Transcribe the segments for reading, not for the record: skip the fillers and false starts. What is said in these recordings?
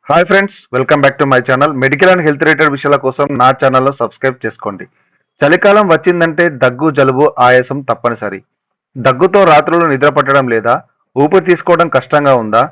Hi friends, welcome back to my channel. Medical and health related విషయాల కోసం నా ఛానల్లో సబ్స్క్రైబ్ చేసుకోండి. చలికాలం వచ్చిందంటే దగ్గు, జలుబు, ఆయాసం తప్పనిసరి. దగ్గుతో రాత్రులు నిద్ర పట్టడం లేదా? ఊపిరి తీసుకోవడం కష్టంగా ఉందా?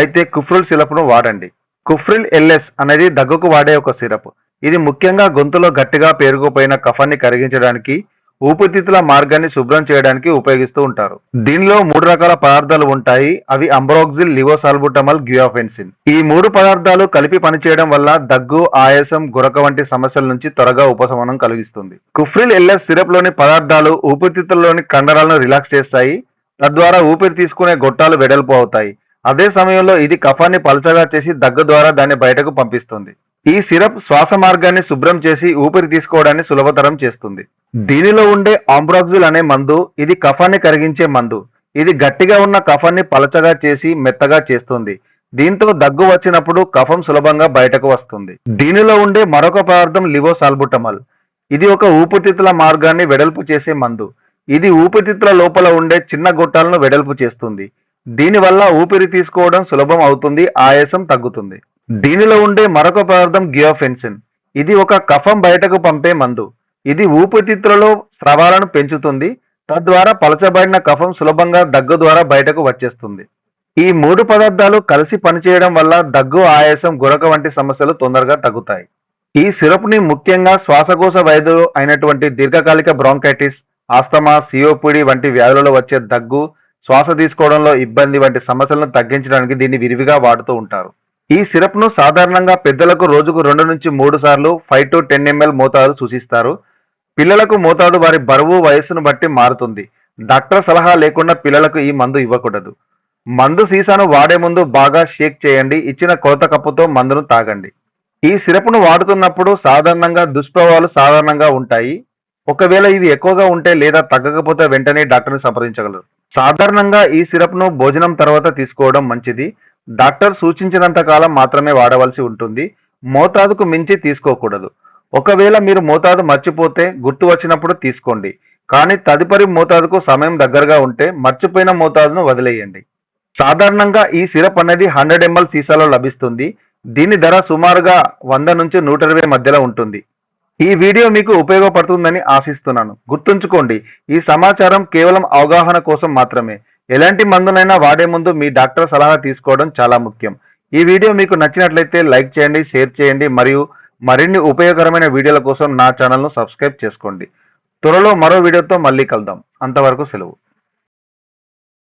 అయితే కుఫ్రిల్ సిరప్ను వాడండి. కుఫ్రిల్ ఎల్ఎస్ అనేది దగ్గుకు వాడే ఒక సిరప్. ఇది ముఖ్యంగా గొంతులో గట్టిగా పేరుకుపోయిన కఫాన్ని కరిగించడానికి, ఊపిరితిత్తుల మార్గాన్ని శుభ్రం చేయడానికి ఉపయోగిస్తూ ఉంటారు. దీనిలో 3 రకాల పదార్థాలు ఉంటాయి. అవి అంబ్రోక్సిల్, లివోసాల్బుటమాల్, గ్యూఫెన్సిన్. ఈ 3 పదార్థాలు కలిపి పనిచేయడం వల్ల దగ్గు, ఆయాసం, గురక వంటి సమస్యల నుంచి త్వరగా ఉపశమనం కలిగిస్తుంది. కుఫ్రిల్ ఎల్ఎస్ సిరప్ లోని పదార్థాలు ఊపిరితిత్తుల్లోని కండరాలను రిలాక్స్ చేస్తాయి. తద్వారా ఊపిరి తీసుకునే గొట్టాలు వెడల్పు అవుతాయి. అదే సమయంలో ఇది కఫాన్ని పలచగా చేసి దగ్గు ద్వారా దాన్ని బయటకు పంపిస్తుంది. ఈ సిరప్ శ్వాస మార్గాన్ని శుభ్రం చేసి ఊపిరి తీసుకోవడాన్ని సులభతరం చేస్తుంది. దీనిలో ఉండే ఆంబ్రాక్సిల్ అనే మందు ఇది కఫాన్ని కరిగించే మందు. ఇది గట్టిగా ఉన్న కఫాన్ని పలచగా చేసి మెత్తగా చేస్తుంది. దీంతో దగ్గు వచ్చినప్పుడు కఫం సులభంగా బయటకు వస్తుంది. దీనిలో ఉండే మరొక పదార్థం లివోసాల్బుటమాల్. ఇది ఒక ఊపిరితిత్తుల మార్గాన్ని వెడల్పు చేసే మందు. ఇది ఊపిరితిత్తుల లోపల ఉండే చిన్న గొట్టాలను వెడల్పు చేస్తుంది. దీనివల్ల ఊపిరి తీసుకోవడం సులభం అవుతుంది, ఆయాసం తగ్గుతుంది. దీనిలో ఉండే మరొక పదార్థం గ్యూఫెన్సిన్. ఇది ఒక కఫం బయటకు పంపే మందు. ఇది ఊపిరితిత్తులలో స్రవాలను పెంచుతుంది. తద్వారా పలచబడిన కఫం సులభంగా దగ్గు ద్వారా బయటకు వచ్చేస్తుంది. ఈ 3 పదార్థాలు కలిసి పనిచేయడం వల్ల దగ్గు, ఆయాసం, గురక వంటి సమస్యలు తొందరగా తగ్గుతాయి. ఈ సిరప్ని ముఖ్యంగా శ్వాసకోశ వ్యాధులు అయినటువంటి దీర్ఘకాలిక బ్రాంకైటిస్, ఆస్తమా, సిఓపిడి వంటి వ్యాధులలో వచ్చే దగ్గు, శ్వాస తీసుకోవడంలో ఇబ్బంది వంటి సమస్యలను తగ్గించడానికి దీన్ని విరివిగా వాడుతూ ఉంటారు. ఈ సిరప్ను సాధారణంగా పెద్దలకు రోజుకు 2 నుంచి 3 సార్లు 5 to 10 ml మోతాదు సూచిస్తారు. పిల్లలకు మోతాదు వారి బరువు, వయస్సును బట్టి మారుతుంది. డాక్టర్ సలహా లేకుండా పిల్లలకు ఈ మందు ఇవ్వకూడదు. మందు సీసాను వాడే ముందు బాగా షేక్ చేయండి. ఇచ్చిన కొలత కప్పుతో మందును తాగండి. ఈ సిరప్ను వాడుతున్నప్పుడు సాధారణంగా దుష్ప్రభావాలు సాధారణంగా ఉంటాయి. ఒకవేళ ఇవి ఎక్కువగా ఉంటే లేదా తగ్గకపోతే వెంటనే డాక్టర్ని సంప్రదించగలరు. సాధారణంగా ఈ సిరప్ను భోజనం తర్వాత తీసుకోవడం మంచిది. డాక్టర్ సూచించినంత కాలం మాత్రమే వాడవలసి ఉంటుంది. మోతాదుకు మించి తీసుకోకూడదు. ఒకవేళ మీరు మోతాదు మర్చిపోతే గుర్తు వచ్చినప్పుడు తీసుకోండి. కానీ తదుపరి మోతాదుకు సమయం దగ్గరగా ఉంటే మర్చిపోయిన మోతాదును వదిలేయండి. సాధారణంగా ఈ సిరప్ అనేది 100 ml సీసాలో లభిస్తుంది. దీని ధర సుమారుగా 100 నుంచి 120 మధ్యలో ఉంటుంది. ఈ వీడియో మీకు ఉపయోగపడుతుందని ఆశిస్తున్నాను. గుర్తుంచుకోండి, ఈ సమాచారం కేవలం అవగాహన కోసం మాత్రమే. ఎలాంటి మందునైనా వాడే ముందు మీ డాక్టర్ సలహా తీసుకోవడం చాలా ముఖ్యం. ఈ వీడియో మీకు నచ్చినట్లయితే లైక్ చేయండి, షేర్ చేయండి మరియు మరిన్ని ఉపయోగకరమైన వీడియోల కోసం నా ఛానల్ను సబ్స్క్రైబ్ చేసుకోండి. త్వరలో మరో వీడియోతో మళ్ళీ కలుద్దాం. అంతవరకు సెలవు.